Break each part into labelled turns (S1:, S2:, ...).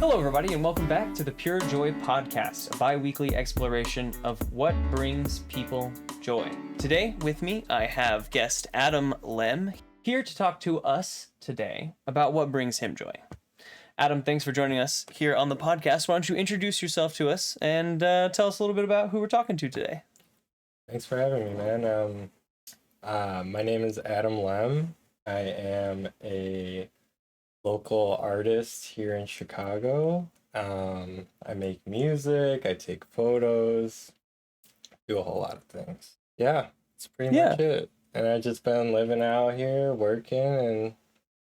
S1: Hello, everybody, and welcome back to the PureJoy podcast, a bi-weekly exploration of what brings people joy. Today, with me, I have guest Adam Lem here to talk to us today about what brings him joy. Adam, thanks for joining us here on the podcast. Why don't you introduce yourself to us and tell us a little bit about who we're talking to today?
S2: Thanks for having me, man. My name is Adam Lem. I am a local artist here in Chicago. I make music, I take photos, do a whole lot of things. Yeah, it's pretty much it. And I've just been living out here, working and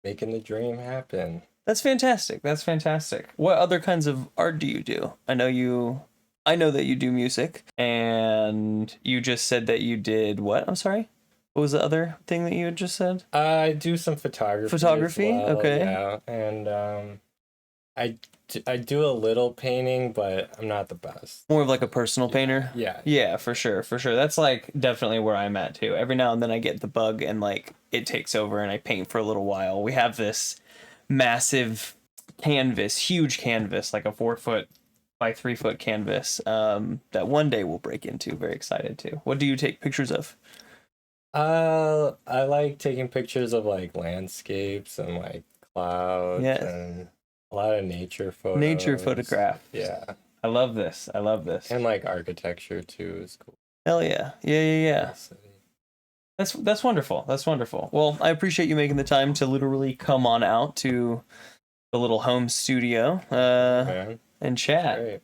S2: making the dream happen.
S1: That's fantastic. That's fantastic. What other kinds of art do you do? I know that you do music, and you just said that you did what? I'm sorry? What was the other thing that you had just said?
S2: I do some photography.
S1: Photography?
S2: As well,
S1: okay.
S2: Yeah, and I do a little painting, but I'm not the best.
S1: More of like a personal painter?
S2: Yeah.
S1: Yeah, for sure. That's like definitely where I'm at too. Every now and then I get the bug and like it takes over and I paint for a little while. We have this massive canvas, huge canvas, like a 4-foot by 3-foot canvas that one day we'll break into. Very excited too. What do you take pictures of?
S2: I like taking pictures of like landscapes and like clouds and a lot of nature photos.
S1: Nature photograph.
S2: Yeah.
S1: I love this.
S2: And like architecture too is cool.
S1: Hell yeah. Yeah. That's wonderful. That's wonderful. Well, I appreciate you making the time to literally come on out to the little home studio and chat.
S2: Great.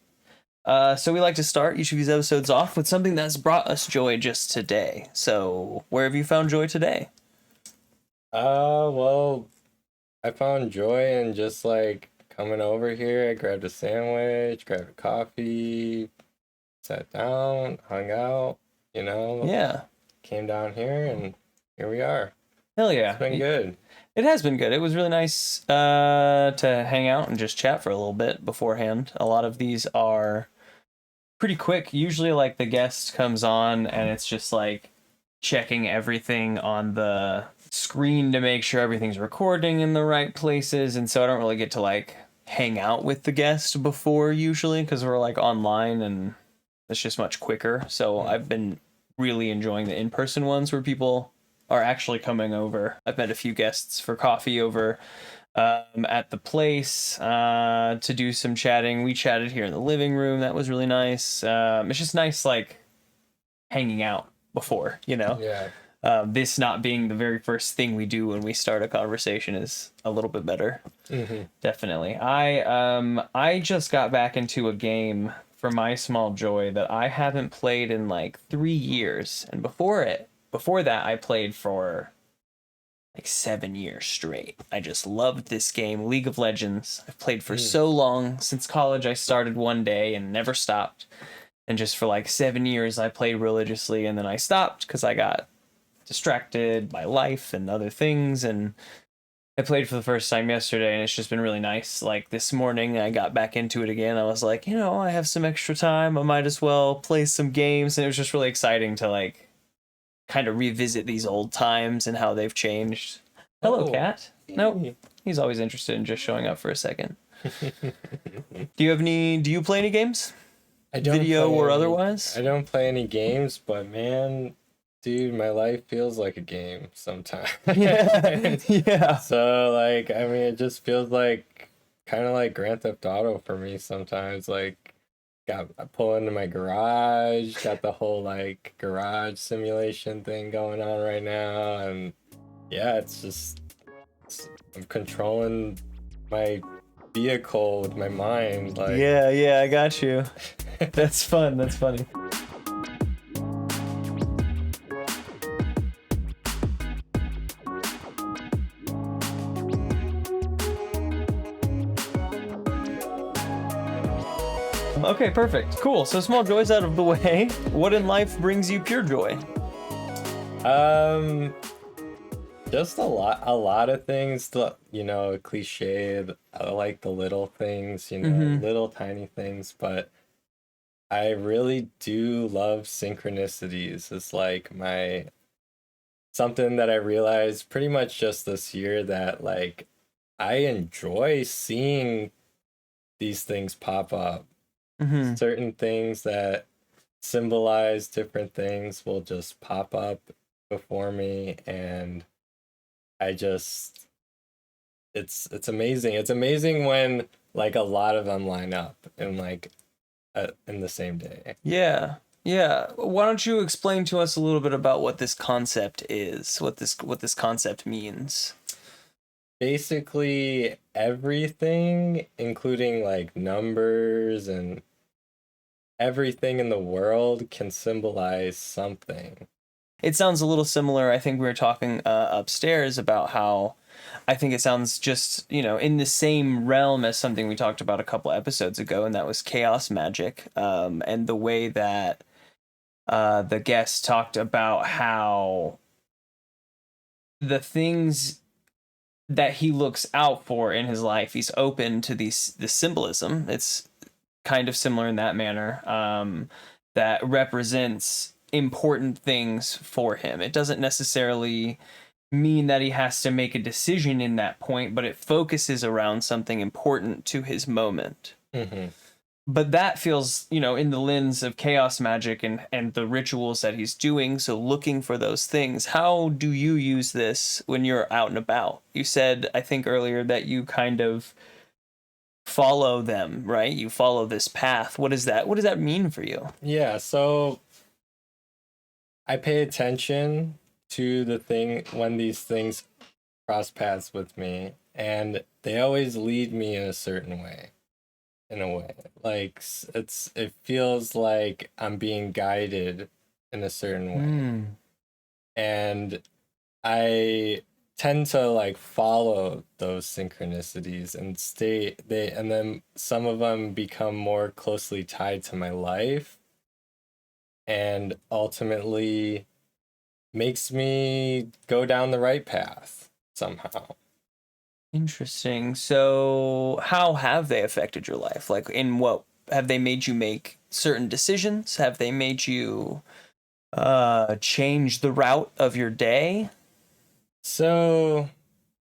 S1: So we like to start each of these episodes off with something that's brought us joy just today. So where have you found joy today?
S2: Well, I found joy in just like coming over here. I grabbed a sandwich, grabbed a coffee, sat down, hung out,
S1: Yeah.
S2: Came down here and here we are.
S1: Hell yeah.
S2: It's been good.
S1: It has been good. It was really nice to hang out and just chat for a little bit beforehand. A lot of these are pretty quick. Usually like the guest comes on and it's just like checking everything on the screen to make sure everything's recording in the right places. And so I don't really get to like hang out with the guest before usually because we're like online and it's just much quicker. So I've been really enjoying the in-person ones where people are actually coming over. I've met a few guests for coffee over at the place to do some chatting. We chatted here in the living room. That was really nice. It's just nice, like, hanging out before,
S2: Yeah.
S1: This not being the very first thing we do when we start a conversation is a little bit better.
S2: Mm-hmm.
S1: Definitely. I just got back into a game for my small joy that I haven't played in like 3 years. And before that, I played for like 7 years straight. I just loved this game, League of Legends. I've played for so long. Since college, I started one day and never stopped. And just for like 7 years, I played religiously. And then I stopped because I got distracted by life and other things. And I played for the first time yesterday, and it's just been really nice. Like this morning, I got back into it again. I was like, I have some extra time. I might as well play some games. And it was just really exciting to like kind of revisit these old times and how they've changed. Hello, Cat. Nope. He's always interested in just showing up for a second. Do you play any games? Video or otherwise?
S2: I don't play any games, but man, dude, my life feels like a game sometimes.
S1: Yeah.
S2: So like, I mean, it just feels like kind of like Grand Theft Auto for me sometimes. Like, I pull into my garage, got the whole like garage simulation thing going on right now, and yeah, I'm controlling my vehicle with my mind. Like,
S1: yeah, I got you. That's fun. That's funny. Okay, perfect. Cool. So small joys out of the way. What in life brings you pure joy?
S2: Just a lot of things. Cliche. I like the little things, little tiny things, but I really do love synchronicities. It's like something that I realized pretty much just this year that like I enjoy seeing these things pop up.
S1: Mm-hmm.
S2: Certain things that symbolize different things will just pop up before me, and I just it's amazing. It's amazing when like a lot of them line up in like in the same day.
S1: Yeah. Yeah. Why don't you explain to us a little bit about what this concept is, what this concept means?
S2: Basically everything, including like numbers and everything in the world, can symbolize something.
S1: It sounds a little similar. I think we were talking upstairs about how I think it sounds just, in the same realm as something we talked about a couple episodes ago, and that was chaos magic. And the way that the guest talked about how the things that he looks out for in his life, he's open to this symbolism. It's kind of similar in that manner, that represents important things for him. It doesn't necessarily mean that he has to make a decision in that point, but it focuses around something important to his moment.
S2: Mm-hmm.
S1: But that feels, in the lens of chaos magic and the rituals that he's doing, so looking for those things. How do you use this when you're out and about? You said, I think earlier, that you kind of follow them, right? You follow this path. What does that mean for you?
S2: Yeah, so I pay attention to the thing when these things cross paths with me, and they always lead me in a certain way. In a way, like it feels like I'm being guided in a certain way, and I tend to like follow those synchronicities and and then some of them become more closely tied to my life, and ultimately makes me go down the right path somehow.
S1: Interesting. So, how have they affected your life? Like, in what have they made you make certain decisions? Have they made you change the route of your day?
S2: So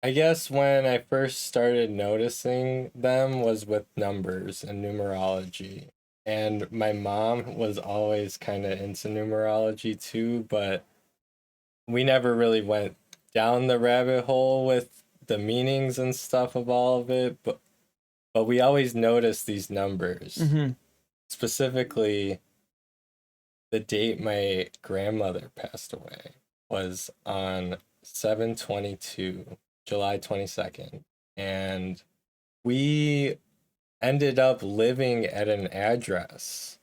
S2: I guess when I first started noticing them was with numbers and numerology. And my mom was always kind of into numerology too, but we never really went down the rabbit hole with the meanings and stuff of all of it, but we always noticed these numbers.
S1: Mm-hmm.
S2: Specifically, the date my grandmother passed away was on 7/22, July 22nd. And we ended up living at an address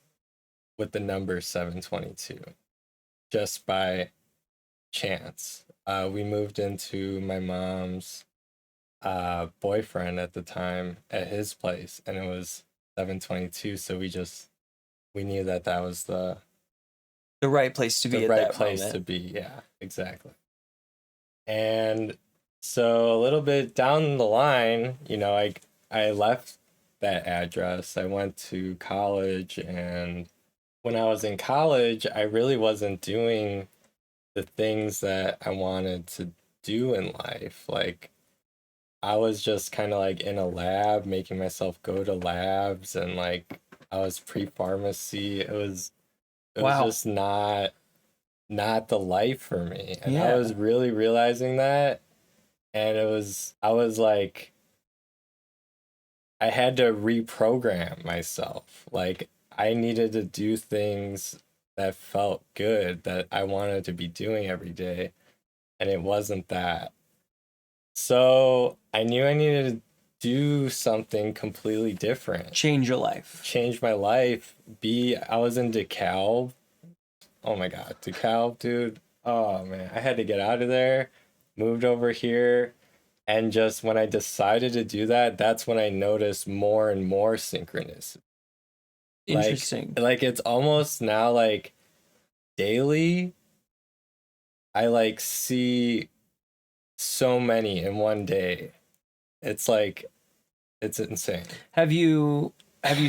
S2: with the number 7/22 just by chance. We moved into my mom's boyfriend at the time at his place, and it was 7/22. So we knew that was the
S1: right place to be
S2: the
S1: at
S2: right
S1: that
S2: place
S1: moment.
S2: to be. Yeah, exactly. And so a little bit down the line, I left that address. I went to college, and when I was in college, I really wasn't doing the things that I wanted to do in life. Like, I was just kind of like in a lab, making myself go to labs, and like I was pre-pharmacy. It was
S1: Wow.
S2: just not the life for me. And I
S1: Yeah.
S2: was really realizing that, and I was like, I had to reprogram myself. Like, I needed to do things that felt good, that I wanted to be doing every day, and it wasn't that. So I knew I needed to do something completely different.
S1: Change your life.
S2: Change my life. I was in DeKalb. Oh my God, DeKalb, dude. Oh man, I had to get out of there, moved over here, and just when I decided to do that, that's when I noticed more and more synchronous.
S1: Interesting.
S2: Like it's almost now like daily, I like see so many in one day. It's like it's insane.
S1: Have you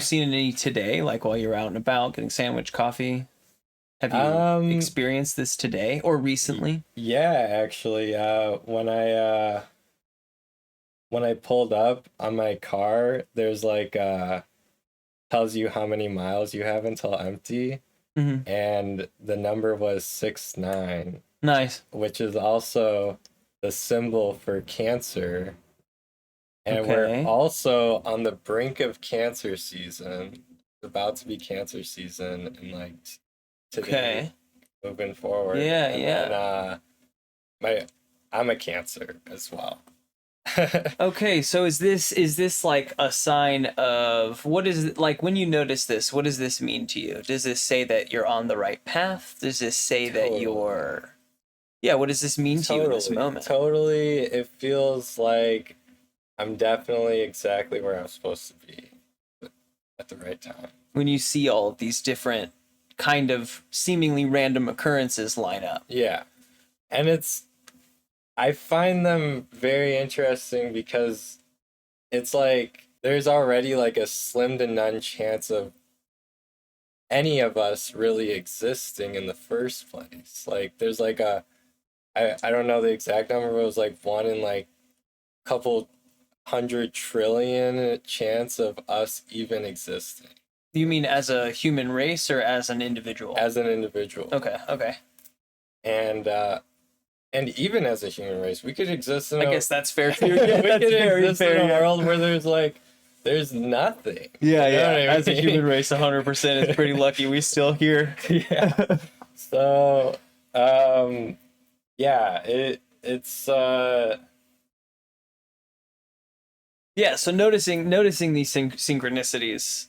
S1: seen any today, like while you're out and about getting sandwich, coffee? Have you experienced this today or recently?
S2: Yeah, actually, when when I pulled up on my car, there's like tells you how many miles you have until empty, and the number was 69.
S1: Nice.
S2: Which is also the symbol for Cancer. And we're also on the brink of Cancer season. It's about to be Cancer season, and like today, moving forward.
S1: Yeah,
S2: and then, I'm a Cancer as well.
S1: Okay, so is this like a sign of, what is it like when you notice this? What does this mean to you? Does this say that you're on the right path? Does this say that you're, yeah, what does this mean to you in this moment?
S2: Totally, it feels like I'm definitely exactly where I'm supposed to be at the right time.
S1: When you see all of these different kind of seemingly random occurrences line up.
S2: Yeah. And I find them very interesting because it's like there's already like a slim to none chance of any of us really existing in the first place. Like there's like I don't know the exact number, but it was like 1 in like a couple 100 trillion chance of us even existing.
S1: You mean as a human race or as an individual?
S2: As an individual.
S1: Okay.
S2: And even as a human race, we could exist in
S1: I guess that's fair too.
S2: Yeah, we
S1: that's
S2: could
S1: very
S2: exist
S1: fair,
S2: in a world where there's nothing.
S1: Yeah,
S2: You know
S1: yeah.
S2: what I
S1: As a
S2: mean?
S1: human race, 100% is pretty lucky we still here.
S2: Yeah. So, yeah, it's
S1: Yeah, so noticing these synchronicities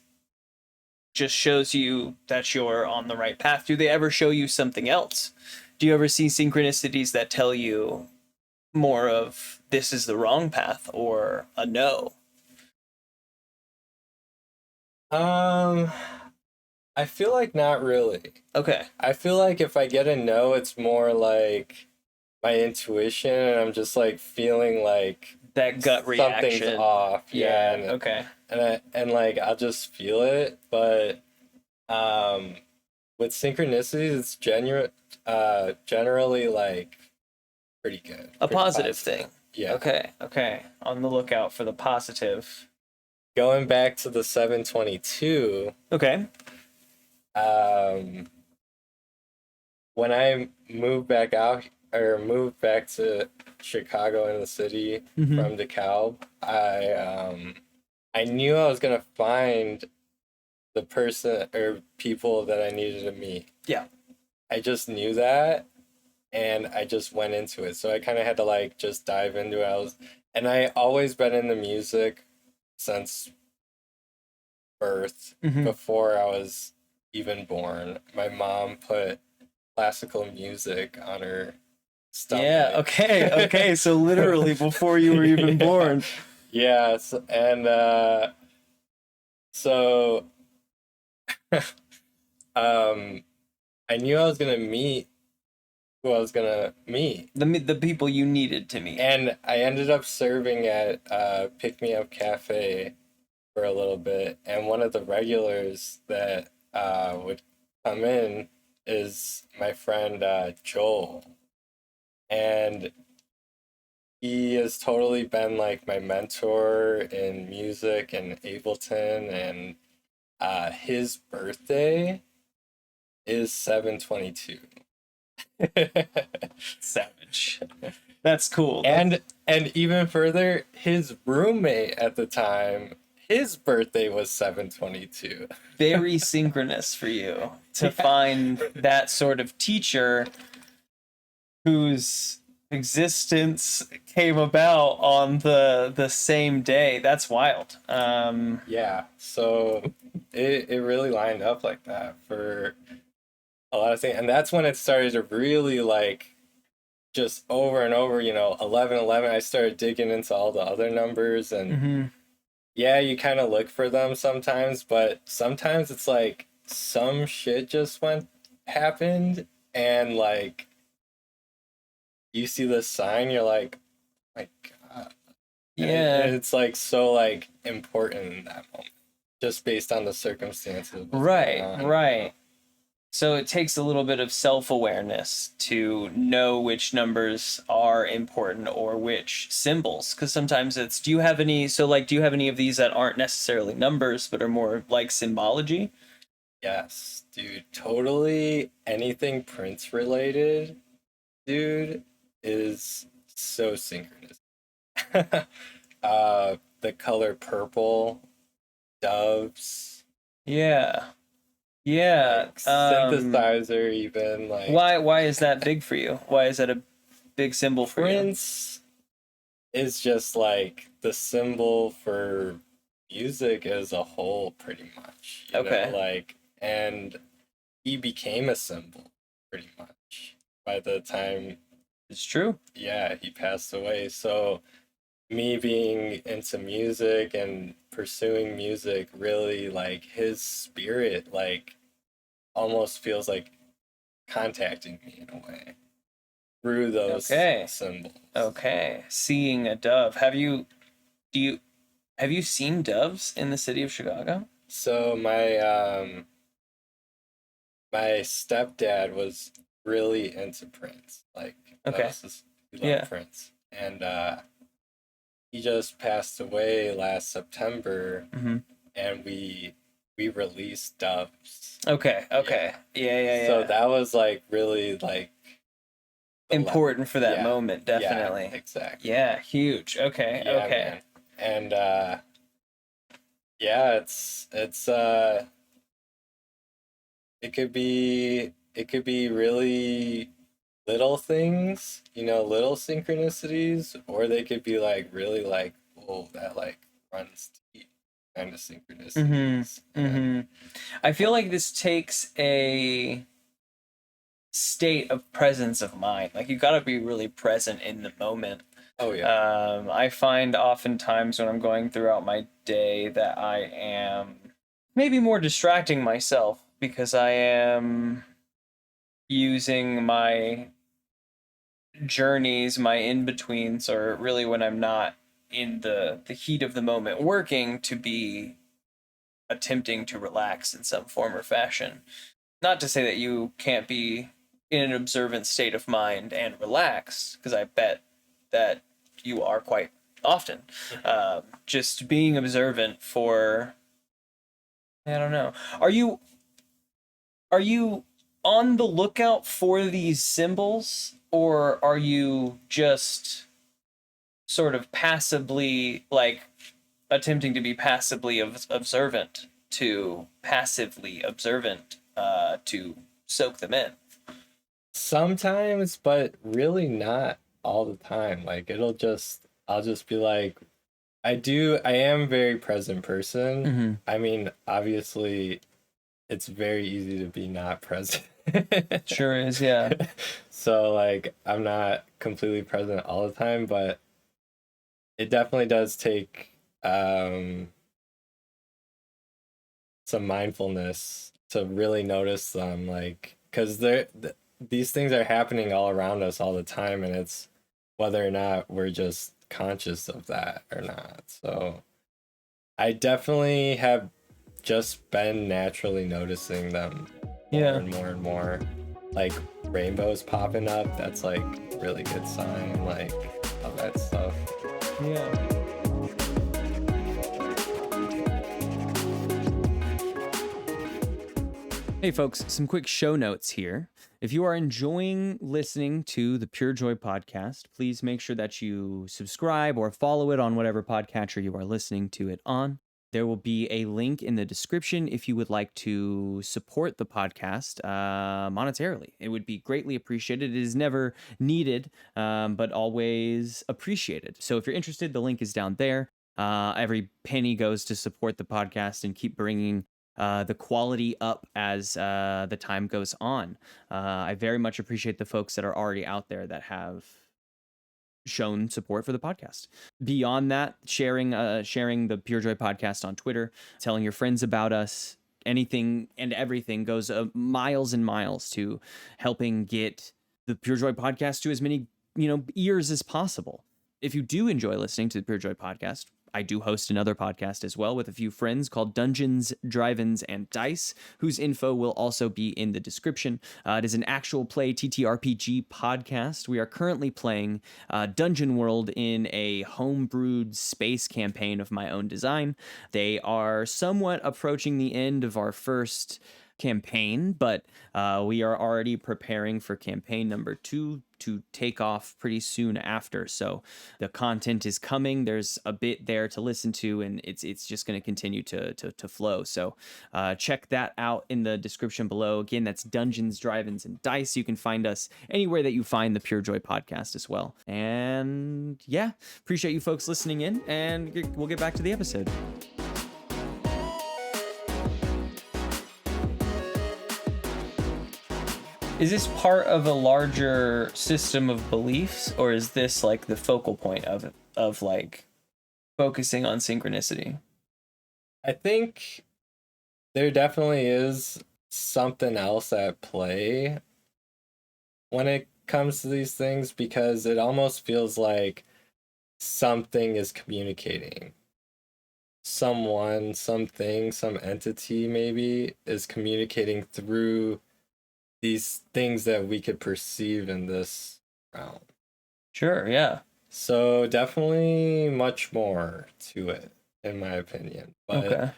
S1: just shows you that you're on the right path. Do they ever show you something else? Do you ever see synchronicities that tell you more of this is the wrong path or a no?
S2: I feel like not really.
S1: Okay.
S2: I feel like if I get a no, it's more like my intuition, and I'm just like feeling like
S1: that gut reaction.
S2: Something's off. Yeah.
S1: Okay.
S2: And like I'll just feel it, but with synchronicities, it's generally like pretty good.
S1: A positive thing.
S2: Yeah.
S1: Okay. On the lookout for the positive.
S2: Going back to the 722.
S1: Okay.
S2: When I moved back to Chicago in the city from DeKalb, I knew I was gonna find the person or people that I needed to meet.
S1: Yeah.
S2: I just knew that, and I just went into it. So I kind of had to like just dive into it. And I always been into music since birth, before I was even born. My mom put classical music on her stomach.
S1: Yeah, okay. So literally before you were even born.
S2: Yes, and so I knew I was gonna meet who I was gonna meet.
S1: The people you needed to meet.
S2: And I ended up serving at Pick Me Up Cafe for a little bit, and one of the regulars that would come in is my friend Joel. And he has totally been like my mentor in music and Ableton, and his birthday is 7/22.
S1: Savage. That's cool.
S2: And even further, his roommate at the time, his birthday was 7/22.
S1: Very synchronous for you to find that sort of teacher whose existence came about on the same day. That's wild.
S2: Yeah, so it really lined up like that for a lot of things, and that's when it started to really like just over and over, 11 I started digging into all the other numbers, and yeah, you kind of look for them sometimes, but sometimes it's like some shit just happened, and like you see the sign, you're like, my God.
S1: Yeah.
S2: And it's like so like important in that moment, just based on the circumstances.
S1: Right. So it takes a little bit of self-awareness to know which numbers are important or which symbols. Because sometimes it's, do you have any of these that aren't necessarily numbers, but are more like symbology?
S2: Yes, dude, totally anything Prince related, dude, is so synchronous. The color purple, doves,
S1: Yeah. Yeah.
S2: like synthesizer, even like
S1: Why is that big for you? Why is that a big symbol for you?
S2: Prince is just like the symbol for music as a whole, pretty much. You
S1: Okay.
S2: know, like, and he became a symbol pretty much by the time,
S1: It's true.
S2: yeah, he passed away. So me being into music and pursuing music, really, like, his spirit, like, almost feels like contacting me in a way through those
S1: Okay.
S2: symbols.
S1: Okay. Seeing a dove. Have you seen doves in the city of Chicago?
S2: So my stepdad was really into Prince. Like,
S1: Okay.
S2: he loved
S1: Yeah.
S2: Prince. And he just passed away last September,
S1: Mm-hmm.
S2: and we released Doves.
S1: Okay. Okay. Yeah.
S2: So that was like really like
S1: Important for that
S2: yeah,
S1: moment, definitely.
S2: Yeah, exactly.
S1: Yeah, huge. Okay.
S2: Yeah,
S1: Okay.
S2: man. And yeah, it's it could be really little things, you know, little synchronicities, or they could be like really like, oh, that like runs deep kind of synchronicities.
S1: I feel like this takes a state of presence of mind. Like, you got to be really present in the moment.
S2: Oh yeah.
S1: I find oftentimes when I'm going throughout my day that I am maybe more distracting myself because I am using my journeys, my in-betweens, or really when I'm not in the heat of the moment working, to be attempting to relax in some form or fashion. Not to say that you can't be in an observant state of mind and relaxed, because I bet that you are quite often. Just being observant for, I don't know. Are you on the lookout for these symbols, or are you just sort of passively, like, attempting to be passively observant to passively observant to soak them in?
S2: Sometimes, but really not all the time. Like I'll just be like, I am a very present person.
S1: Mm-hmm.
S2: I mean, obviously it's very easy to be not present.
S1: Sure is, yeah.
S2: So like I'm not completely present all the time, but it definitely does take some mindfulness to really notice them, like, because these things are happening all around us all the time, and it's whether or not we're just conscious of that or not. So I definitely have just been naturally noticing them more and more and more. Like rainbows popping up, that's like really good sign, like all that stuff.
S1: Yeah. Hey folks, some quick show notes here. If you are enjoying listening to the PureJoy podcast, please make sure that you subscribe or follow it on whatever podcatcher you are listening to it on. There will be a link in the description if you would like to support the podcast monetarily. It would be greatly appreciated. It is never needed, but always appreciated. So if you're interested, the link is down there. Every penny goes to support the podcast and keep bringing the quality up as the time goes on. I very much appreciate the folks that are already out there that have shown support for the podcast. Beyond that, sharing the PureJoy podcast on Twitter, telling your friends about us, anything and everything goes miles and miles to helping get the PureJoy podcast to as many ears as possible. If you do enjoy listening to the PureJoy podcast,
S3: I do host another podcast as well with a few friends called Dungeons, Drive-Ins, and Dice, whose info will also be in the description. It is an actual play TTRPG podcast. We are currently playing Dungeon World in a homebrewed space campaign of my own design. They are somewhat approaching the end of our first campaign, but we are already preparing for campaign number 2 to take off pretty soon after. So the content is coming. There's a bit there to listen to, and it's just going to continue to flow. So check that out in the description below. Again, that's Dungeons, Drive-Ins, and Dice. You can find us anywhere that you find the PureJoy podcast as well. And yeah, appreciate you folks listening in, and we'll get back to the episode.
S1: Is this part of a larger system of beliefs, or is this like the focal point of like focusing on synchronicity?
S2: I think there definitely is something else at play when it comes to these things, because it almost feels like something is communicating. Someone, something, some entity maybe is communicating through these things that we could perceive in this realm.
S1: Sure, yeah.
S2: So definitely much more to it, in my opinion. But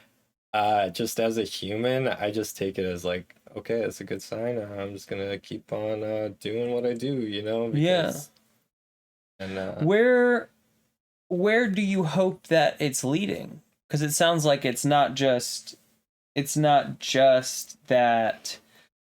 S2: just as a human, I just take it as like, okay, it's a good sign. I'm just gonna keep on doing what I do, you know? Because,
S1: yeah.
S2: And
S1: where do you hope that it's leading? Because it sounds like it's not just that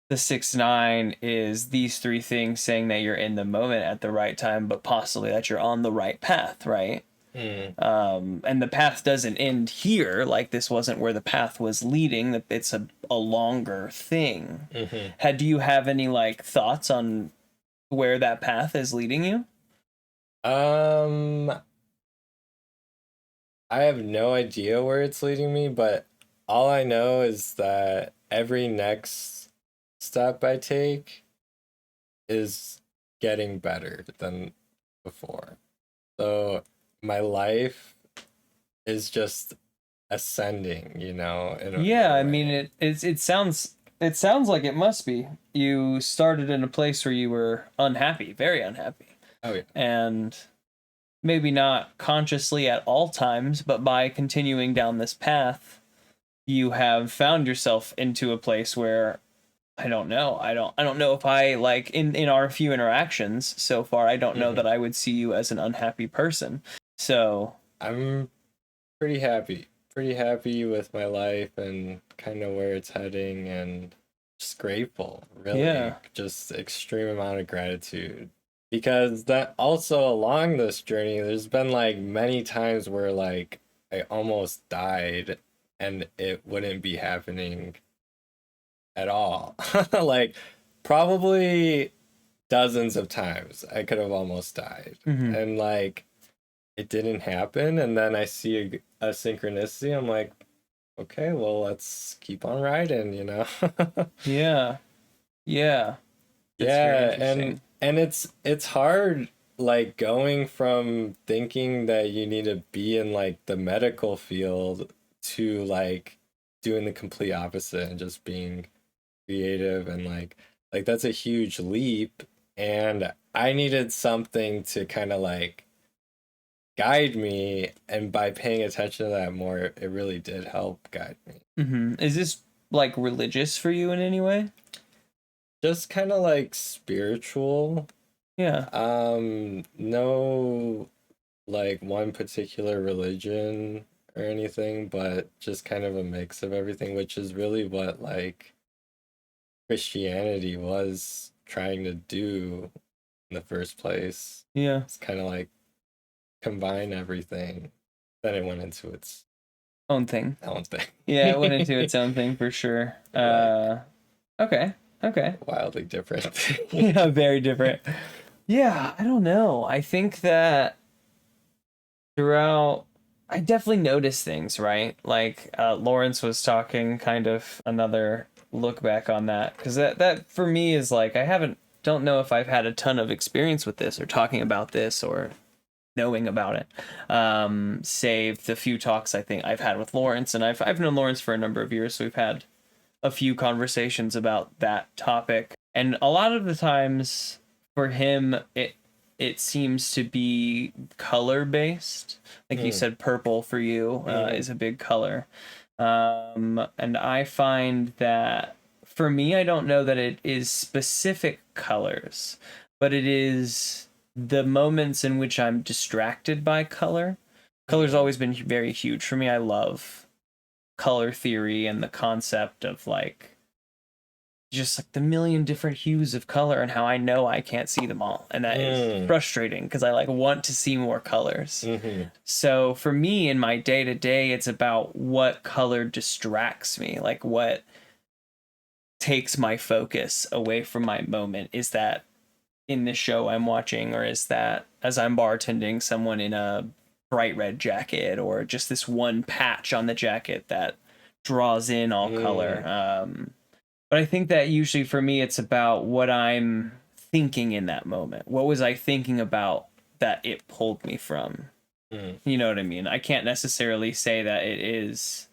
S1: the 6-9 is these 3 things saying that you're in the moment at the right time, but possibly that you're on the right path, right? And the path doesn't end here. Like, this wasn't where the path was leading. It's a longer thing. Do you have any like thoughts on where that path is leading you?
S2: I have no idea where it's leading me, but all I know is that every next step I take is getting better than before. So my life is just ascending, you know.
S1: Yeah, I mean, it sounds like it must be. You started in a place where you were unhappy, very unhappy.
S2: Oh yeah.
S1: And maybe not consciously at all times, but by continuing down this path, you have found yourself into a place where I don't know if I, like, in our few interactions so far, I don't know that I would see you as an unhappy person. So
S2: I'm pretty happy with my life and kind of where it's heading, and just grateful, really.
S1: Yeah.
S2: Just extreme amount of gratitude, because that also along this journey, there's been like many times where like I almost died and it wouldn't be happening at all. Like, probably dozens of times I could have almost died. And like, it didn't happen. And then I see a synchronicity. I'm like, okay, well, let's keep on riding, you know?
S1: yeah.
S2: Yeah. And it's hard, like, going from thinking that you need to be in like the medical field to like doing the complete opposite and just being creative, and like that's a huge leap, and I needed something to kind of like guide me, and by paying attention to that more, it really did help guide me.
S1: Is this like religious for you in any way?
S2: Just kind of like spiritual.
S1: Yeah.
S2: No like one particular religion or anything, but just kind of a mix of everything, which is really what like Christianity was trying to do in the first place.
S1: Yeah.
S2: It's kind of like combine everything. Then it went into its
S1: own thing.
S2: Yeah,
S1: it went into its own thing for sure. Okay.
S2: Wildly different.
S1: Yeah, very different. Yeah, I don't know. I think that throughout, I definitely noticed things, right? Like Lawrence was talking, kind of another look back on that, because that for me is like, don't know if I've had a ton of experience with this or talking about this or knowing about it. Save the few talks I think I've had with Lawrence, and I've known Lawrence for a number of years, so we've had a few conversations about that topic. And a lot of the times for him, it seems to be color based. Like you said, purple for you is a big color. And I find that for me, I don't know that it is specific colors, but it is the moments in which I'm distracted by color. Color's always been very huge for me. I love color theory and the concept of like just like the million different hues of color and how I know I can't see them all, and that is frustrating because I like want to see more colors. So for me in my day-to-day, it's about what color distracts me, like what takes my focus away from my moment. Is that in the show I'm watching, or is that as I'm bartending someone in a bright red jacket, or just this one patch on the jacket that draws in all color? But I think that usually for me, it's about what I'm thinking in that moment. What was I thinking about that it pulled me from? You know what I mean? I can't necessarily say that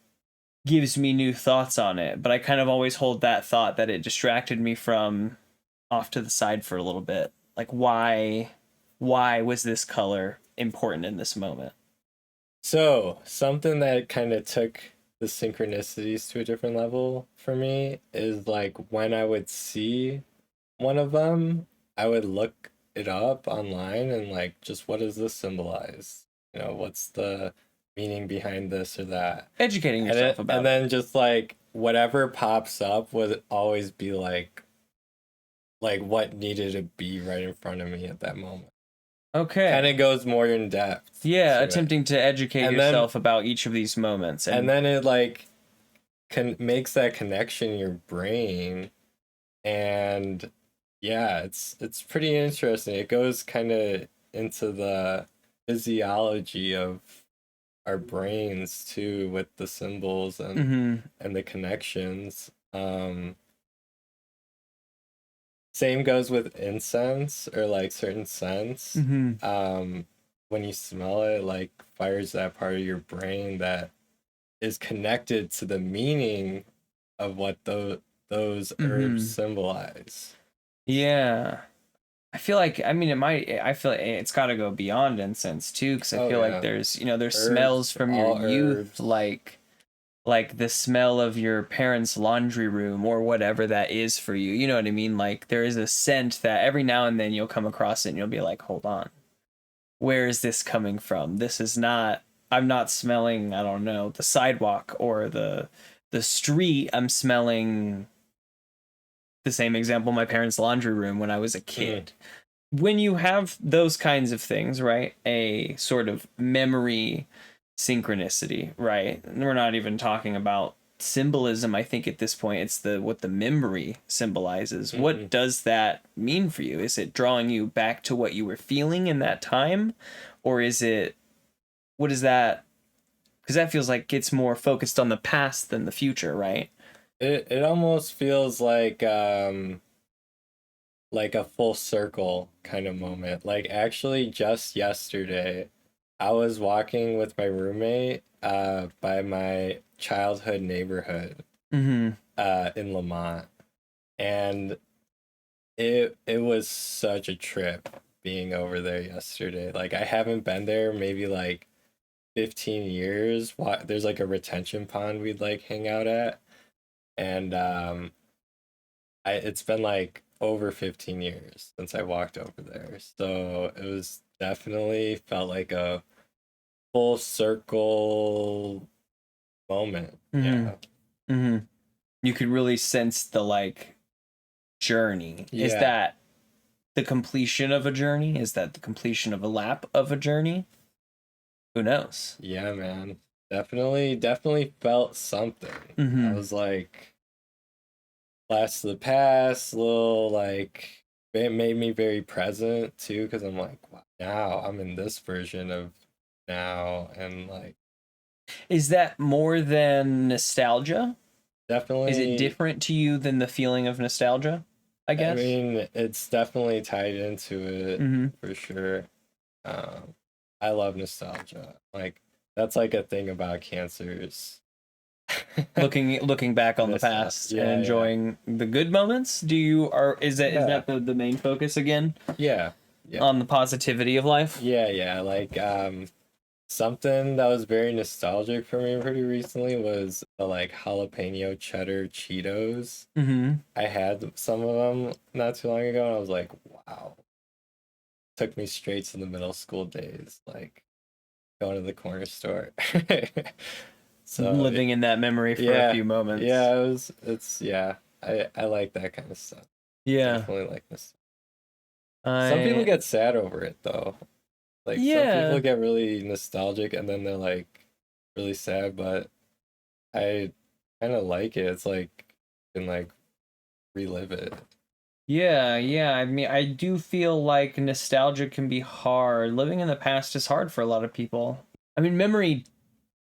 S1: gives me new thoughts on it, but I kind of always hold that thought that it distracted me from off to the side for a little bit. Like, why was this color important in this moment?
S2: So something that kind of took the synchronicities to a different level for me is like when I would see one of them, I would look it up online and like, just what does this symbolize? You know, what's the meaning behind this or that?
S1: Educating yourself about it.
S2: And then just like whatever pops up would always be like what needed to be right in front of me at that moment.
S1: Okay.
S2: Kind of goes more in depth.
S1: Yeah, attempting to educate yourself about each of these moments.
S2: And then it like makes that connection in your brain. And yeah, it's pretty interesting. It goes kind of into the physiology of our brains too, with the symbols and the connections. Same goes with incense or like certain scents. When you smell it, like fires that part of your brain that is connected to the meaning of what those herbs symbolize.
S1: Yeah. I feel like, I mean, I feel like it's got to go beyond incense too, because I feel like there's herbs, smells from your youth, like the smell of your parents' laundry room or whatever that is for you. You know what I mean? Like there is a scent that every now and then you'll come across it and you'll be like, hold on, where is this coming from? This is not, I'm not smelling, I don't know, the sidewalk or the street. I'm smelling, the same example, my parents' laundry room when I was a kid. When you have those kinds of things, right? A sort of memory synchronicity, right? And we're not even talking about symbolism. I think at this point it's what the memory symbolizes. What does that mean for you? Is it drawing you back to what you were feeling in that time, or is it, what is that? Because that feels like it's more focused on the past than the future, right?
S2: It almost feels like a full circle kind of moment. Like actually just yesterday I was walking with my roommate by my childhood neighborhood in Lamont, and it was such a trip being over there yesterday. Like I haven't been there maybe like 15 years. There's like a retention pond we'd like hang out at, and it's been like over 15 years since I walked over there, so it was definitely felt like a full circle moment.
S1: You could really sense the like journey. Is that the completion of a journey? Is that the completion of a lap of a journey? Who knows?
S2: Yeah, man, definitely felt something. I was like, blast of the past, little like, it made me very present too, because I'm like, wow, now I'm in this version of now, and like,
S1: is that more than nostalgia?
S2: Definitely.
S1: Is it different to you than the feeling of nostalgia, I guess?
S2: I mean, it's definitely tied into it for sure. I love nostalgia. Like that's like a thing about cancers.
S1: Looking back on the
S2: Nostalgia.
S1: past
S2: Yeah,
S1: and
S2: yeah.
S1: enjoying the good moments. Is
S2: Yeah.
S1: that the main focus again
S2: Yeah. Yeah.
S1: on the positivity of life?
S2: Yeah. Like something that was very nostalgic for me pretty recently was the like jalapeno cheddar Cheetos.
S1: Mm-hmm.
S2: I had some of them not too long ago, and I was like, wow. Took me straight to the middle school days, like going to the corner store. So
S1: Living in that memory for a
S2: yeah,
S1: few moments.
S2: yeah, I like that kind of stuff.
S1: Yeah.
S2: Definitely like this. Some people get sad over it though. Like some people get really nostalgic and then they're like really sad, but I kind of like it. It's like you can like relive it.
S1: Yeah. I mean, I do feel like nostalgia can be hard. Living in the past is hard for a lot of people. I mean, memory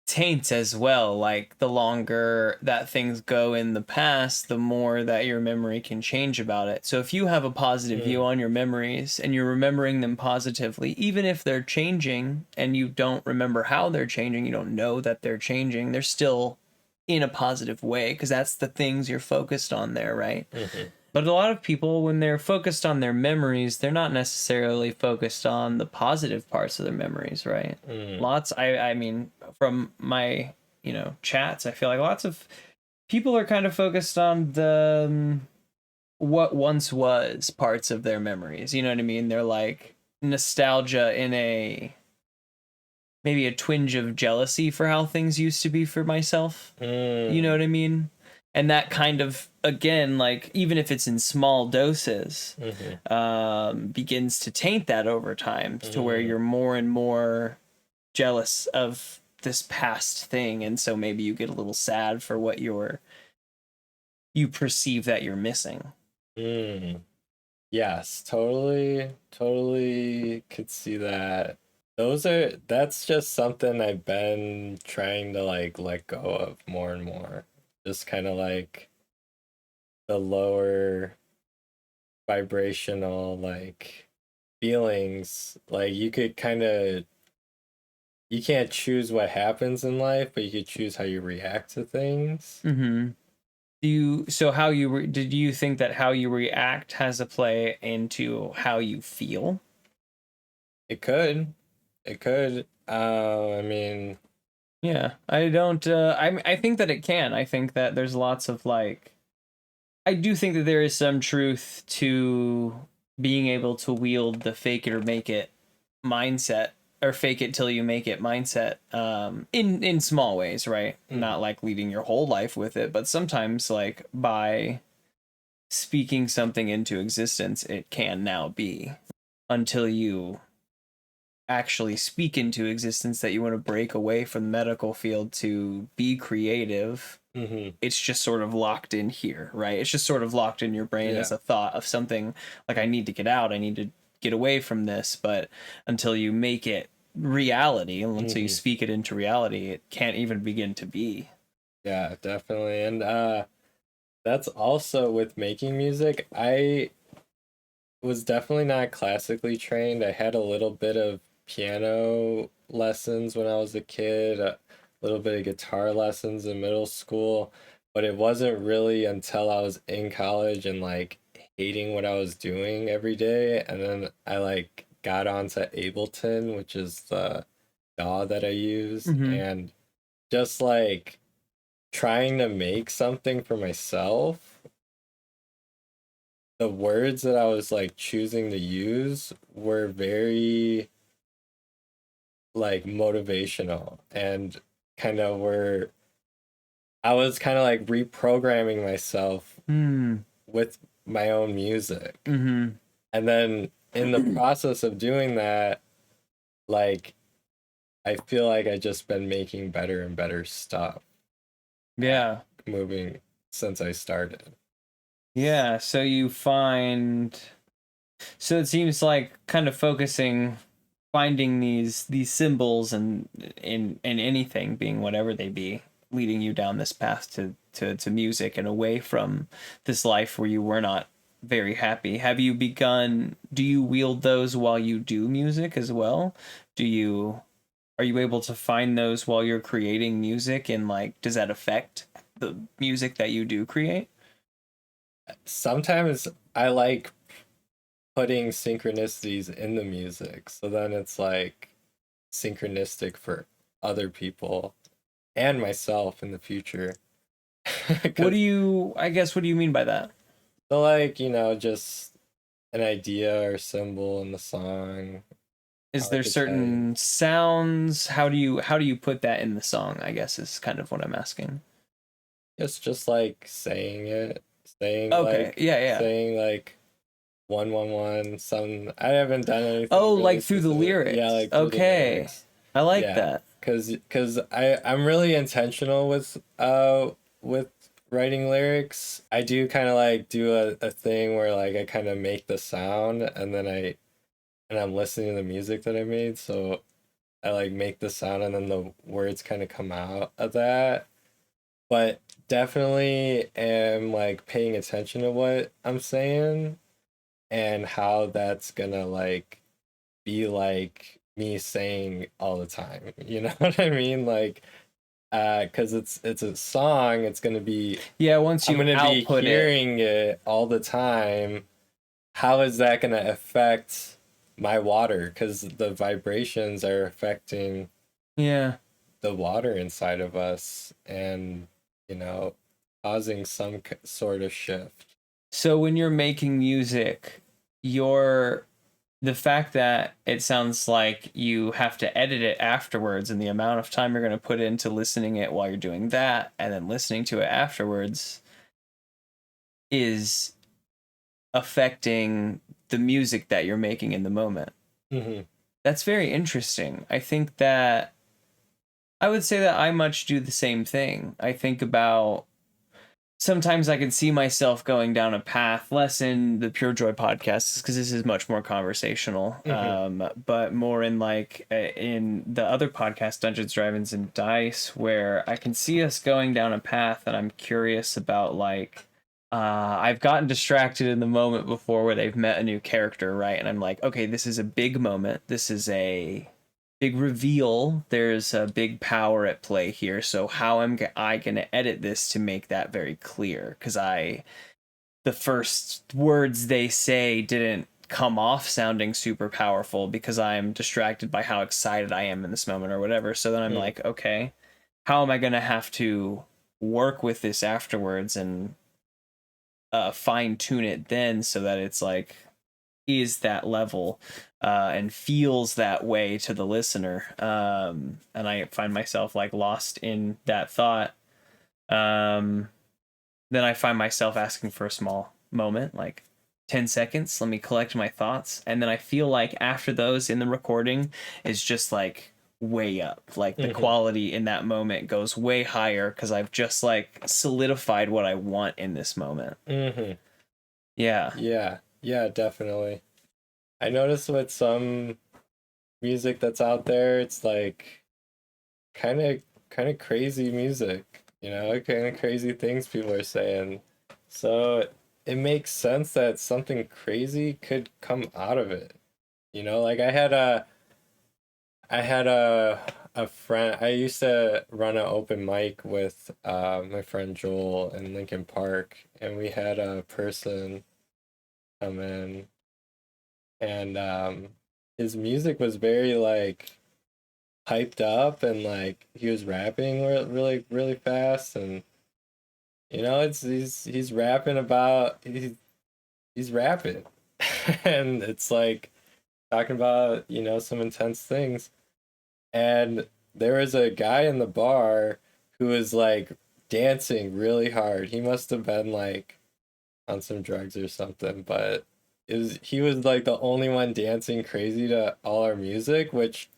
S1: taints as well. Like, the longer that things go in the past, the more that your memory can change about it. So if you have a positive view on your memories and you're remembering them positively, even if they're changing and you don't remember how they're changing, you don't know that they're changing, they're still in a positive way because that's the things you're focused on there, right?
S2: Mm-hmm.
S1: But a lot of people, when they're focused on their memories, they're not necessarily focused on the positive parts of their memories, right? I mean, from my, chats, I feel like lots of people are kind of focused on the what once was parts of their memories. You know what I mean? They're like nostalgia in maybe a twinge of jealousy for how things used to be for myself. You know what I mean? And that kind of, again, like, even if it's in small doses, begins to taint that over time to where you're more and more jealous of this past thing. And so maybe you get a little sad for what you perceive that you're missing.
S2: Yes, totally could see that. That's just something I've been trying to like let go of more and more. Just kind of like the lower vibrational like feelings. Like you can't choose what happens in life, but you could choose how you react to things.
S1: Mm-hmm. Do you think that how you react has a play into how you feel?
S2: It could. I mean,
S1: Yeah, I don't. I think that it can. I think that there's lots of like. I do think that there is some truth to being able to wield the fake it or make it mindset, or fake it till you make it mindset. In small ways, right? Not like leading your whole life with it, but sometimes like by speaking something into existence, it can now be, until you actually speak into existence that you want to break away from the medical field to be creative. It's just sort of locked in here, right? It's just sort of locked in your brain as a thought of something like, I need to get out, I need to get away from this. But until you make it reality, until you speak it into reality, it can't even begin to be.
S2: Yeah, definitely. And that's also with making music. I was definitely not classically trained. I had a little bit of piano lessons when I was a kid, a little bit of guitar lessons in middle school, but it wasn't really until I was in college and like hating what I was doing every day, and then I like got onto Ableton, which is the DAW that I use, and just like trying to make something for myself, the words that I was like choosing to use were very like motivational and kind of were, I was kind of like reprogramming myself with my own music. And then in the process of doing that, like I feel like I just been making better and better stuff.
S1: Yeah.
S2: Moving since I started.
S1: Yeah, so it seems like kind of finding these symbols and in anything, being whatever they be, leading you down this path to music and away from this life where you were not very happy. Do you wield those while you do music as well? Are you able to find those while you're creating music, and like, does that affect the music that you do create?
S2: Sometimes I like putting synchronicities in the music, so then it's like synchronistic for other people and myself in the future.
S1: What do you mean by that?
S2: So like, just an idea or symbol in the song.
S1: Is there certain sounds? How do you put that in the song, I guess, is kind of what I'm asking.
S2: It's just like saying it. Saying like 111 some. I haven't done anything.
S1: Oh,
S2: really
S1: like through the
S2: specific.
S1: lyrics.
S2: Yeah, like through the lyrics.
S1: I like that.
S2: Cause I'm really intentional with writing lyrics. I do kind of like do a thing where like I kind of make the sound and then I'm listening to the music that I made, so I like make the sound and then the words kind of come out of that. But definitely am like paying attention to what I'm saying and how that's gonna like be like me saying all the time. You know what I mean? Like, because it's a song, it's gonna be,
S1: once you
S2: I'm gonna be
S1: output
S2: hearing it all the time. How is that gonna affect my water? Because the vibrations are affecting
S1: the
S2: water inside of us, and causing some sort of shift.
S1: So when you're making music, the fact that it sounds like you have to edit it afterwards, and the amount of time you're going to put into listening it while you're doing that and then listening to it afterwards is affecting the music that you're making in the moment.
S2: Mm-hmm.
S1: That's very interesting. I would say that I much do the same thing. I think about, sometimes I can see myself going down a path, less in the PureJoy podcast, because this is much more conversational, but more in like in the other podcast, Dungeons, Dragons, and Dice, where I can see us going down a path, and I'm curious about like, I've gotten distracted in the moment before where they've met a new character, right? And I'm like, okay, this is a big moment. This is a big reveal. There's a big power at play here. So how am I going to edit this to make that very clear? Because the first words they say didn't come off sounding super powerful because I'm distracted by how excited I am in this moment or whatever. So then I'm like, okay, how am I going to have to work with this afterwards and fine tune it then so that it's like is that level and feels that way to the listener, and I find myself like lost in that thought. Then I find myself asking for a small moment, like 10 seconds, let me collect my thoughts, and then I feel like after those in the recording is just like way up, like the quality in that moment goes way higher because I've just like solidified what I want in this moment.
S2: Yeah, definitely. I noticed with some music that's out there, it's like kind of crazy music, kind of crazy things people are saying. So it makes sense that something crazy could come out of it. Like I had a friend. I used to run an open mic with my friend Joel in Lincoln Park, and we had a person come in, and his music was very like hyped up, and like he was rapping really really fast, and he's rapping about he's rapping and it's like talking about some intense things, and there was a guy in the bar who was like dancing really hard. He must have been like on some drugs or something, but he was like the only one dancing crazy to all our music, which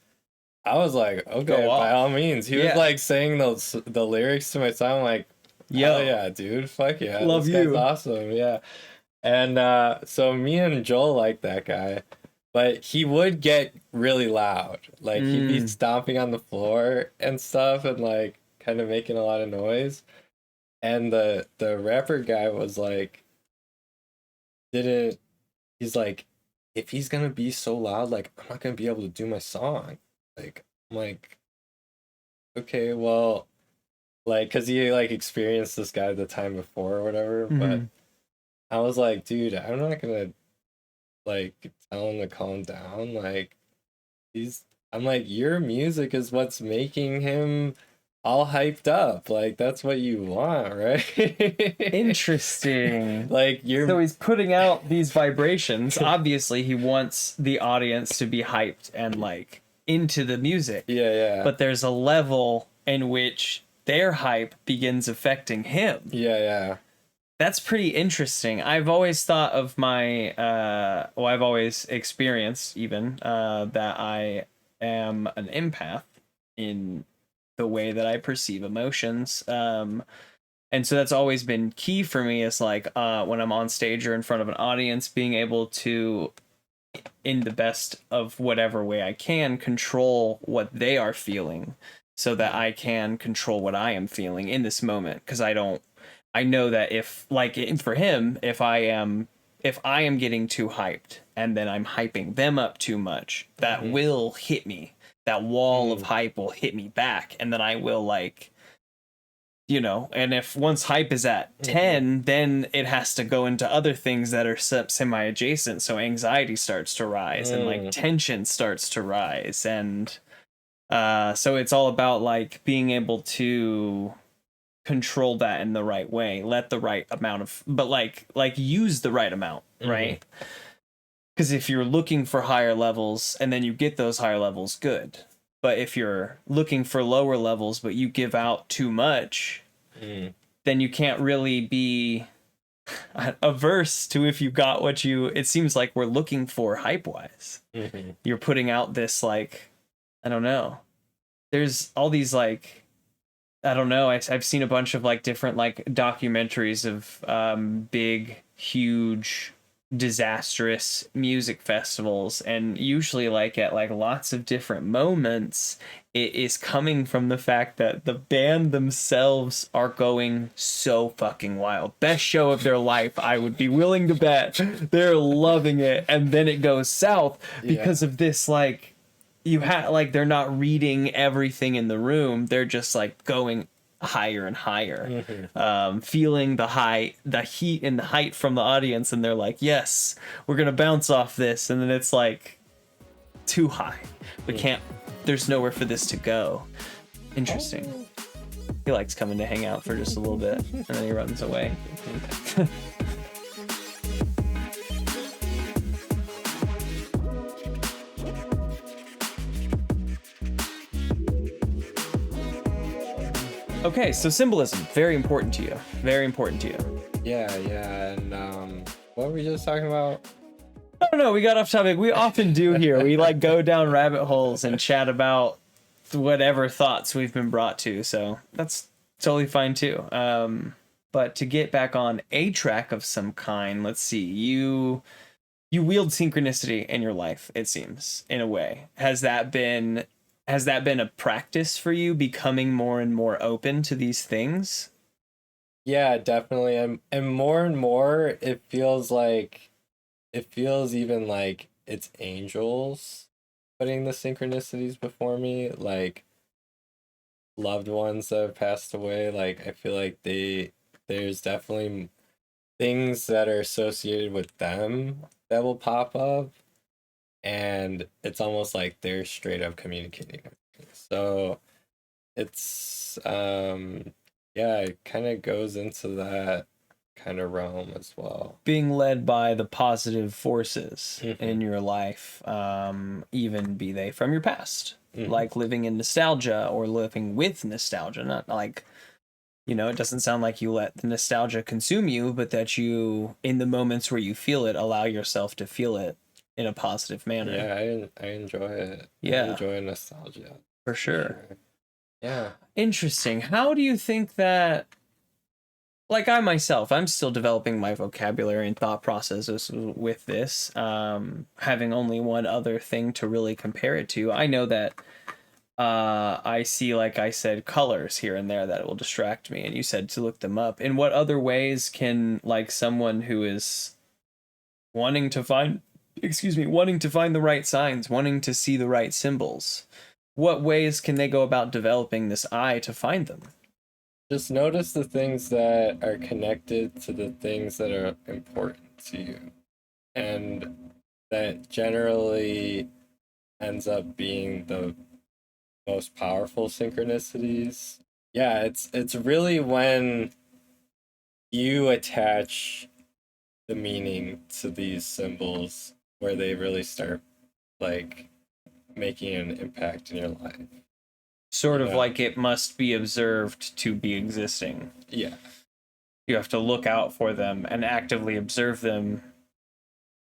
S2: I was like, okay, by all means. He was like saying the lyrics to my song, like, hell yeah, dude, fuck yeah,
S1: love
S2: this guy's awesome, yeah. And so me and Joel like that guy, but he would get really loud, like he'd be stomping on the floor and stuff, and like kind of making a lot of noise. And the rapper guy was like, didn't. He's like, if he's gonna be so loud, like I'm not gonna be able to do my song. Like I'm like, okay, well, like, cause he like experienced this guy the time before or whatever. But I was like, dude, I'm not gonna like tell him to calm down. Like I'm like, your music is what's making him all hyped up. Like that's what you want, right?
S1: Interesting.
S2: Like
S1: So he's putting out these vibrations. Obviously, he wants the audience to be hyped and like into the music.
S2: yeah.
S1: But there's a level in which their hype begins affecting him.
S2: Yeah.
S1: That's pretty interesting. I've always thought of my I've always experienced even that I am an empath in the way that I perceive emotions. And so that's always been key for me, is like when I'm on stage or in front of an audience, being able to, in the best of whatever way I can, control what they are feeling so that I can control what I am feeling in this moment. Because I know that if, like, for him, if I am getting too hyped and then I'm hyping them up too much, that will hit me. That wall of hype will hit me back, and then I will, like, you know, and if once hype is at 10, then it has to go into other things that are semi-adjacent, so anxiety starts to rise and like tension starts to rise, and so it's all about like being able to control that in the right way, let the right amount of, but like use the right amount, right? Because if you're looking for higher levels and then you get those higher levels, good. But if you're looking for lower levels but you give out too much, then you can't really be averse to if you got what you, it seems like we're looking for hype-wise. You're putting out this, like, I don't know. There's all these, like, I don't know. I've seen a bunch of like different like documentaries of big, huge, disastrous music festivals, and usually like at like lots of different moments, it is coming from the fact that the band themselves are going so fucking wild. Best show of their life, I would be willing to bet. They're loving it, and then it goes south because of this like. You have like, they're not reading everything in the room. They're just like going higher and higher, feeling the heat and the height from the audience, and they're like, yes, we're gonna bounce off this, and then it's like too high. We can't. There's nowhere for this to go. Interesting. He likes coming to hang out for just a little bit, and then he runs away. Okay, so symbolism, very important to you. Very important to you.
S2: Yeah, and what were we just talking about?
S1: I don't know, we got off topic. We often do here. We like go down rabbit holes and chat about whatever thoughts we've been brought to, so that's totally fine too. But to get back on a track of some kind, let's see. You wield synchronicity in your life, it seems, in a way. Has that been a practice for you, becoming more and more open to these things?
S2: Yeah, definitely. And more, it feels even like it's angels putting the synchronicities before me, like loved ones that have passed away. Like I feel like there's definitely things that are associated with them that will pop up. And it's almost like they're straight up communicating with me. So it's it kind of goes into that kind of realm as well.
S1: Being led by the positive forces in your life, even be they from your past, like living in nostalgia or living with nostalgia. Not like, you know, it doesn't sound like you let the nostalgia consume you, but that you, in the moments where you feel it, allow yourself to feel it in a positive manner.
S2: Yeah, I enjoy it.
S1: Yeah.
S2: I enjoy nostalgia.
S1: For sure.
S2: Yeah.
S1: Interesting. How do you think that, like I myself, I'm still developing my vocabulary and thought processes with this, having only one other thing to really compare it to. I know that I see, like I said, colors here and there that will distract me, and you said to look them up. In what other ways can, like, someone who is wanting to find the right signs, wanting to see the right symbols. What ways can they go about developing this eye to find them?
S2: Just notice the things that are connected to the things that are important to you. And that generally ends up being the most powerful synchronicities. Yeah, it's really when you attach the meaning to these symbols where they really start like making an impact in your life.
S1: Sort of
S2: Yeah.
S1: like it must be observed to be existing.
S2: Yeah.
S1: You have to look out for them and actively observe them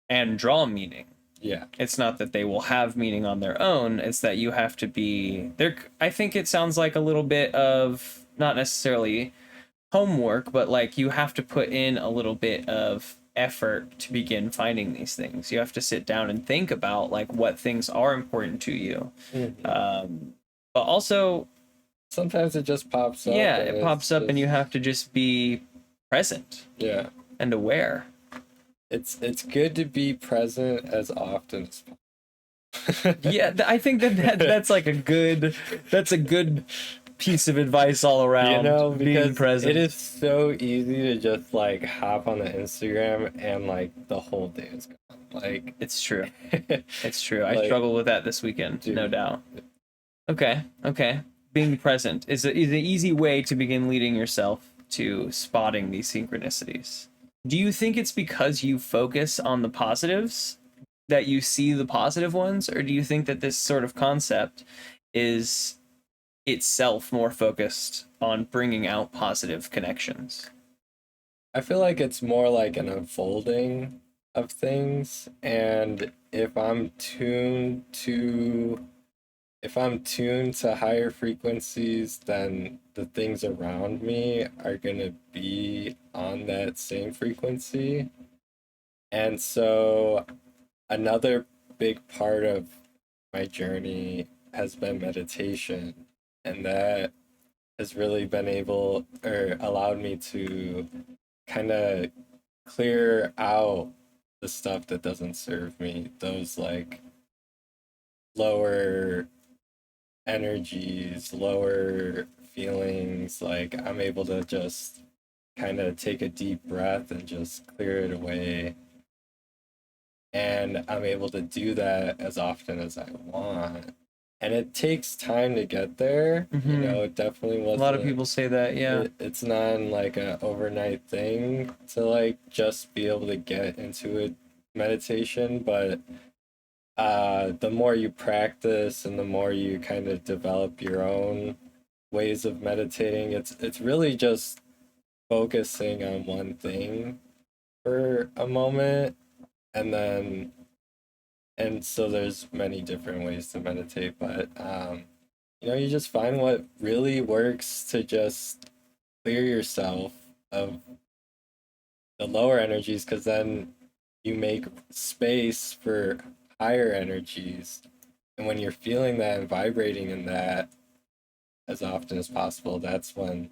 S1: and draw meaning.
S2: Yeah.
S1: It's not that they will have meaning on their own, it's that you have to be there. I think it sounds like a little bit of not necessarily homework, but like you have to put in a little bit of effort to begin finding these things. You have to sit down and think about like what things are important to you. But also
S2: Sometimes it just pops up.
S1: yeah,
S2: and
S1: it
S2: it's
S1: pops up and
S2: just-
S1: you have to just be present
S2: Yeah.
S1: and aware.
S2: It's good to be present as often as possible.
S1: Yeah, I think that's like a good piece of advice all around.
S2: Because
S1: being present.
S2: it is so easy to just like hop on the Instagram and like the whole day is gone. Like
S1: It's true. It's true. I
S2: Like,
S1: struggled with that this weekend, no
S2: dude.
S1: doubt. Okay. Being present is an easy way to begin leading yourself to spotting these synchronicities. Do you think it's because you focus on the positives that you see the positive ones, or do you think that this sort of concept is itself more focused on bringing out positive connections?
S2: I feel like it's more like an unfolding of things, and if I'm tuned to higher frequencies, then the things around me are gonna be on that same frequency. And so another big part of my journey has been meditation, and that has really been able or allowed me to kind of clear out the stuff that doesn't serve me, those like lower energies, lower feelings. Like I'm able to just kind of take a deep breath and just clear it away. And I'm able to do that as often as I want. And it takes time to get there.
S1: Mhm.
S2: It definitely
S1: A
S2: wasn't.
S1: lot of people say that, yeah.
S2: It's not like an overnight thing to like just be able to get into a meditation, but the more you practice and the more you kind of develop your own ways of meditating, it's really just focusing on one thing for a moment, and so there's many different ways to meditate, but you just find what really works to just clear yourself of the lower energies, because then you make space for higher energies. And when you're feeling that and vibrating in that as often as possible, that's when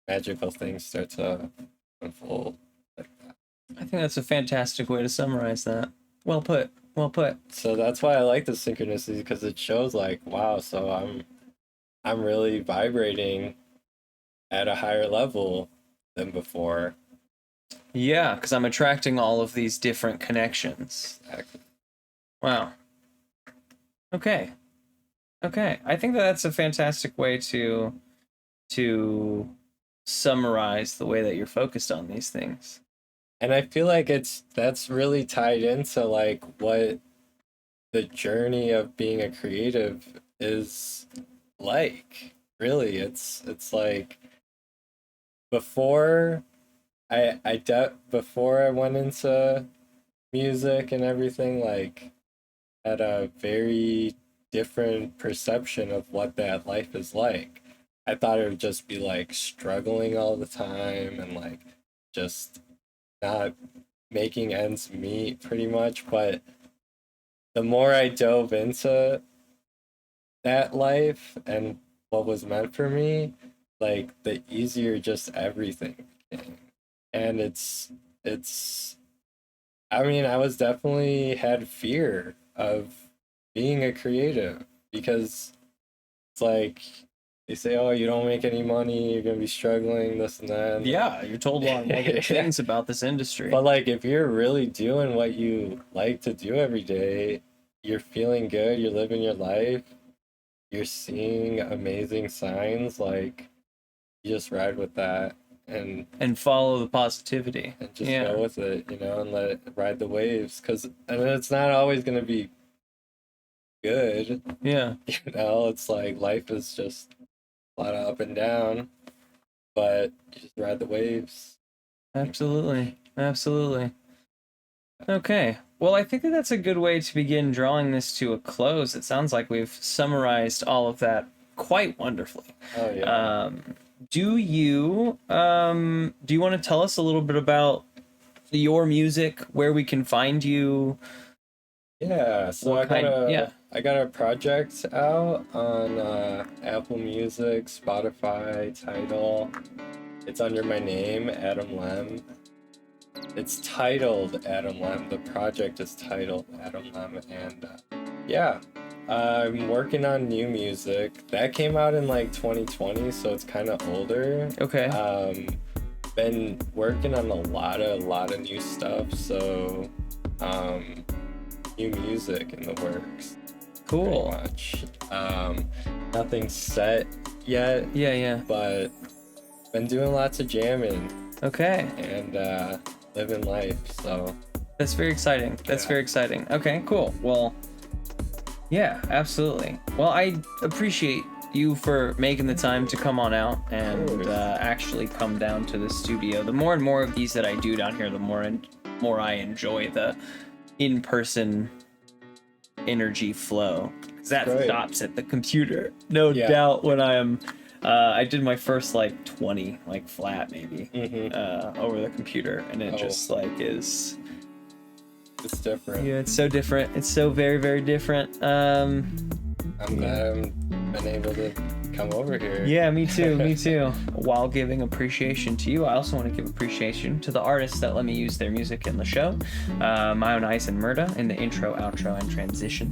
S2: magical things start to unfold like that.
S1: I think that's a fantastic way to summarize that. Well put.
S2: So that's why I like the synchronicity, because it shows like, wow, so I'm really vibrating at a higher level than before.
S1: Yeah, because I'm attracting all of these different connections.
S2: Exactly.
S1: Wow. Okay. I think that's a fantastic way to summarize the way that you're focused on these things.
S2: And I feel like that's really tied into like what the journey of being a creative is like. Really, it's like before before I went into music and everything, like had a very different perception of what that life is like. I thought it would just be like struggling all the time and like just not making ends meet pretty much, but the more I dove into that life and what was meant for me, like the easier just everything became. And it's I mean, I was definitely had fear of being a creative because it's like they say, oh, you don't make any money, you're gonna be struggling, this and that. And
S1: Yeah, you're told a lot of negative things about this industry.
S2: but like, if you're really doing what you like to do every day, you're feeling good, you're living your life, you're seeing amazing signs, like you just ride with that
S1: and follow the positivity.
S2: and just go with it, and let it ride the waves. Because it's not always gonna be good.
S1: Yeah.
S2: It's like life is just a lot of up and down, but you just ride the waves.
S1: Absolutely. Okay. Well, I think that that's a good way to begin drawing this to a close. It sounds like we've summarized all of that quite wonderfully.
S2: Oh yeah.
S1: Do you want to tell us a little bit about your music, where we can find you?
S2: Yeah, so
S1: What
S2: I got a project out on Apple Music, Spotify, Tidal. It's under my name, Adam Lem. It's titled Adam Lem. The project is titled Adam Lem, and yeah, I'm working on new music. That came out in like 2020, so it's kind of older.
S1: Okay.
S2: Been working on a lot of new stuff, so new music in the works.
S1: Cool.
S2: Pretty much. Nothing set yet.
S1: Yeah.
S2: But been doing lots of jamming
S1: Okay.
S2: and living life. So
S1: That's very exciting. Very exciting. Okay, cool. Well, yeah, absolutely. Well, I appreciate you for making the time to come on out and actually come down to the studio. The more and more of these that I do down here, the more I enjoy the in-person energy flow. 'Cause that stops at the computer, no doubt. When I did my first like 20 like flat maybe over the computer, and it just like is.
S2: It's different.
S1: Yeah, it's so different. It's so very, very different.
S2: I'm glad I've been able to come over here.
S1: Yeah, me too. While giving appreciation to you, I also want to give appreciation to the artists that let me use their music in the show. MioWnize and Merda in the intro, outro, and transition.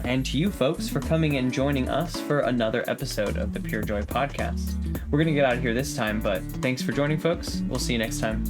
S1: And to you folks for coming and joining us for another episode of the PureJoy podcast. We're going to get out of here this time, but thanks for joining, folks. We'll see you next time.